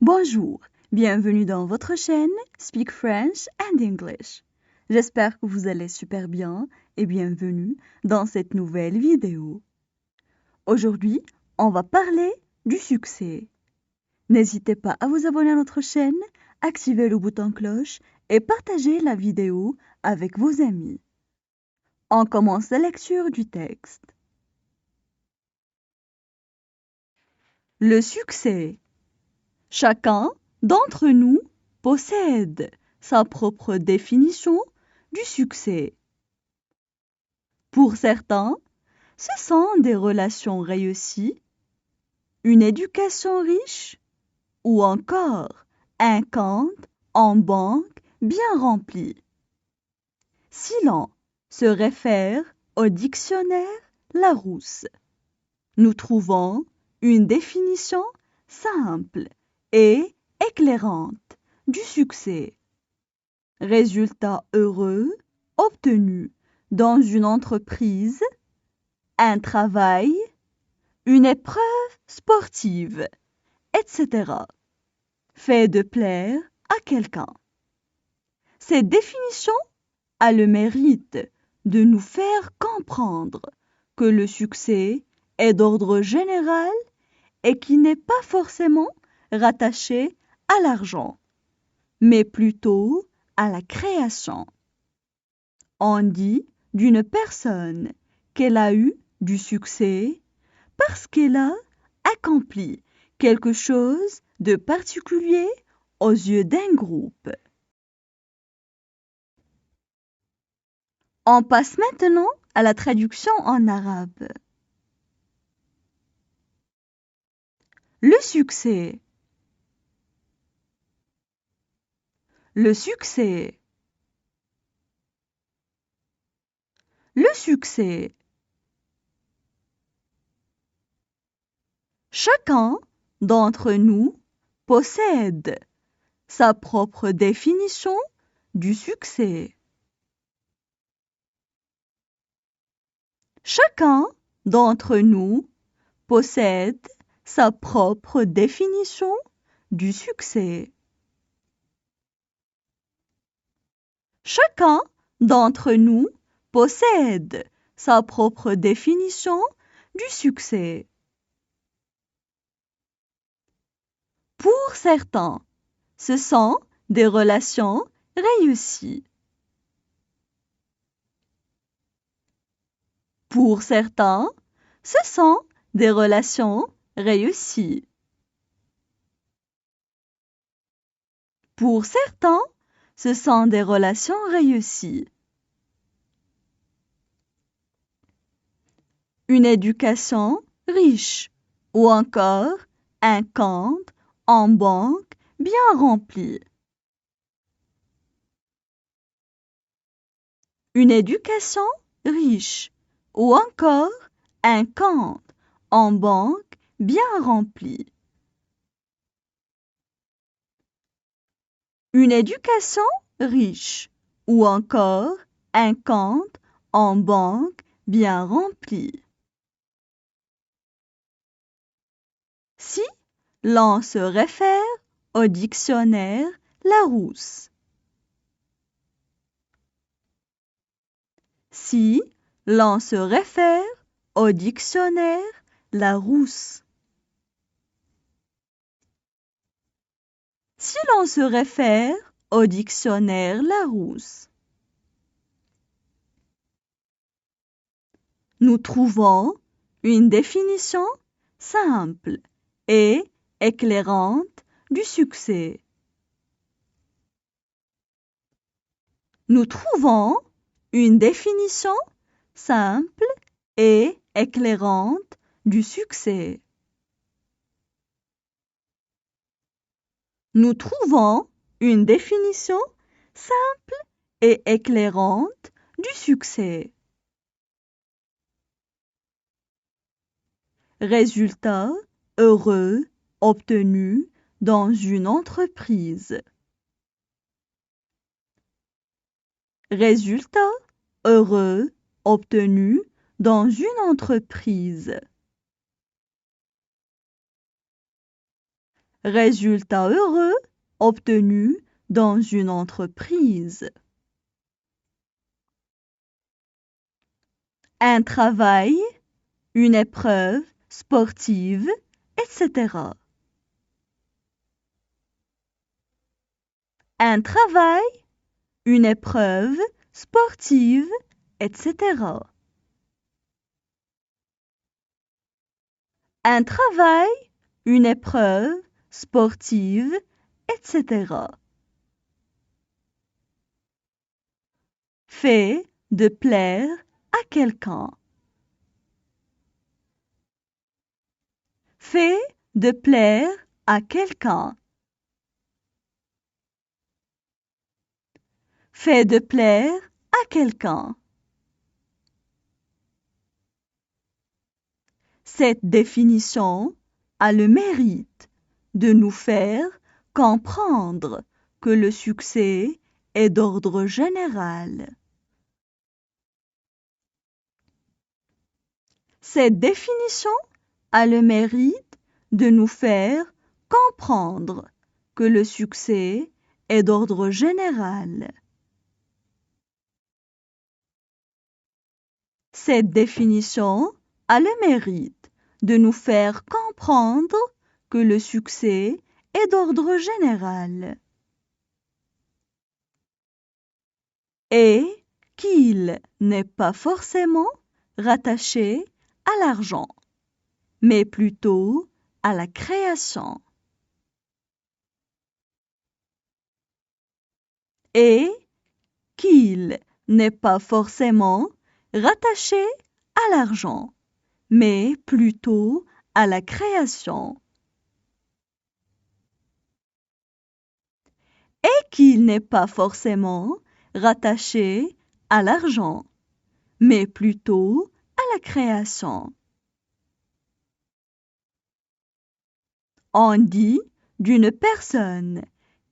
Bonjour, bienvenue dans votre chaîne Speak French and English. J'espère que vous allez super bien et bienvenue dans cette nouvelle vidéo. Aujourd'hui, on va parler du succès. N'hésitez pas à vous abonner à notre chaîne, activer le bouton cloche et partager la vidéo avec vos amis. On commence la lecture du texte. Le succès. Chacun d'entre nous possède sa propre définition du succès. Pour certains, ce sont des relations réussies, une éducation riche ou encore un compte en banque bien rempli. Si l'on se réfère au dictionnaire Larousse, nous trouvons une définition simple et éclairante du succès. Résultat heureux obtenu dans une entreprise, un travail, une épreuve sportive, etc. Fait de plaire à quelqu'un. Cette définition a le mérite de nous faire comprendre que le succès est d'ordre général et qui n'est pas forcément rattaché à l'argent, mais plutôt à la création. On dit d'une personne qu'elle a eu du succès parce qu'elle a accompli quelque chose de particulier aux yeux d'un groupe. On passe maintenant à la traduction en arabe. Le succès. Le succès. Le succès. Chacun d'entre nous possède sa propre définition du succès. Chacun d'entre nous possède sa propre définition du succès. Chacun d'entre nous possède sa propre définition du succès. Pour certains, ce sont des relations réussies. Pour certains, ce sont des relations réussies. Pour certains, ce sont des relations réussies. Une éducation riche ou encore un compte en banque bien rempli. Une éducation riche ou encore un compte en banque bien rempli. Une éducation riche ou encore un compte en banque bien rempli. Si l'on se réfère au dictionnaire Larousse. Si l'on se réfère au dictionnaire Larousse. Si l'on se réfère au dictionnaire Larousse, nous trouvons une définition simple et éclairante du succès. Nous trouvons une définition simple et éclairante du succès. Nous trouvons une définition simple et éclairante du succès. Résultat heureux obtenu dans une entreprise. Résultat heureux obtenu dans une entreprise. Résultat heureux obtenu dans une entreprise. Un travail, une épreuve sportive, etc. Un travail, une épreuve sportive, etc. Un travail, une épreuve sportive, etc. Fait de plaire à quelqu'un. Fait de plaire à quelqu'un. Fait de plaire à quelqu'un. Cette définition a le mérite de nous faire comprendre que le succès est d'ordre général. Cette définition a le mérite de nous faire comprendre que le succès est d'ordre général. Cette définition a le mérite de nous faire comprendre que le succès est d'ordre général. Et qu'il n'est pas forcément rattaché à l'argent, mais plutôt à la création. Et qu'il n'est pas forcément rattaché à l'argent, mais plutôt à la création. Et qu'il n'est pas forcément rattaché à l'argent, mais plutôt à la création. On dit d'une personne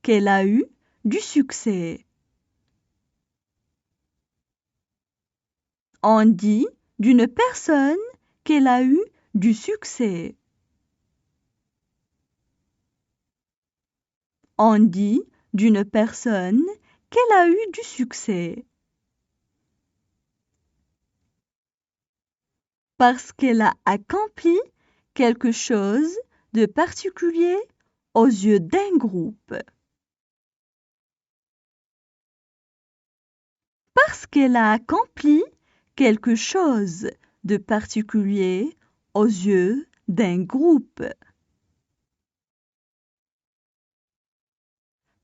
qu'elle a eu du succès. On dit d'une personne qu'elle a eu du succès. On dit d'une personne qu'elle a eu du succès. Parce qu'elle a accompli quelque chose de particulier aux yeux d'un groupe. Parce qu'elle a accompli quelque chose de particulier aux yeux d'un groupe.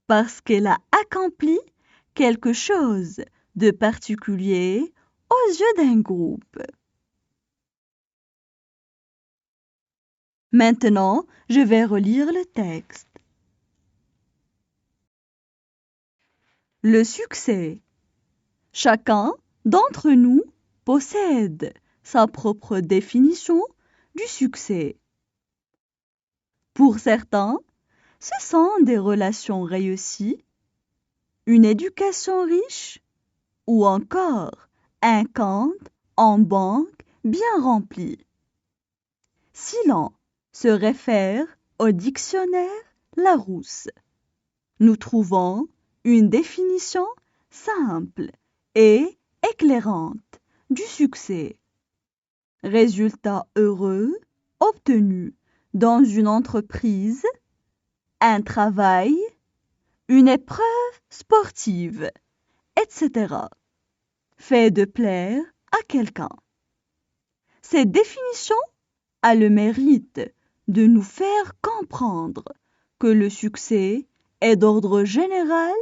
Parce qu'elle a accompli quelque chose de particulier aux yeux d'un groupe. Maintenant, je vais relire le texte. Le succès. Chacun d'entre nous possède sa propre définition du succès. Pour certains, ce sont des relations réussies, une éducation riche ou encore un compte en banque bien rempli. Si l'on se réfère au dictionnaire Larousse, nous trouvons une définition simple et éclairante du succès. Résultat heureux obtenu dans une entreprise, un travail, une épreuve sportive, etc. Fait de plaire à quelqu'un. Cette définition a le mérite de nous faire comprendre que le succès est d'ordre général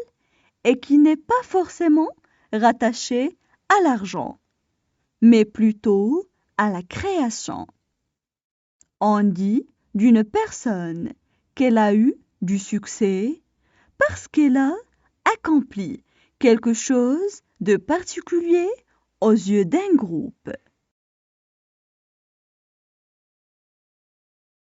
et qui n'est pas forcément rattaché à l'argent, mais plutôt à la création. On dit d'une personne qu'elle a eu du succès parce qu'elle a accompli quelque chose de particulier aux yeux d'un groupe.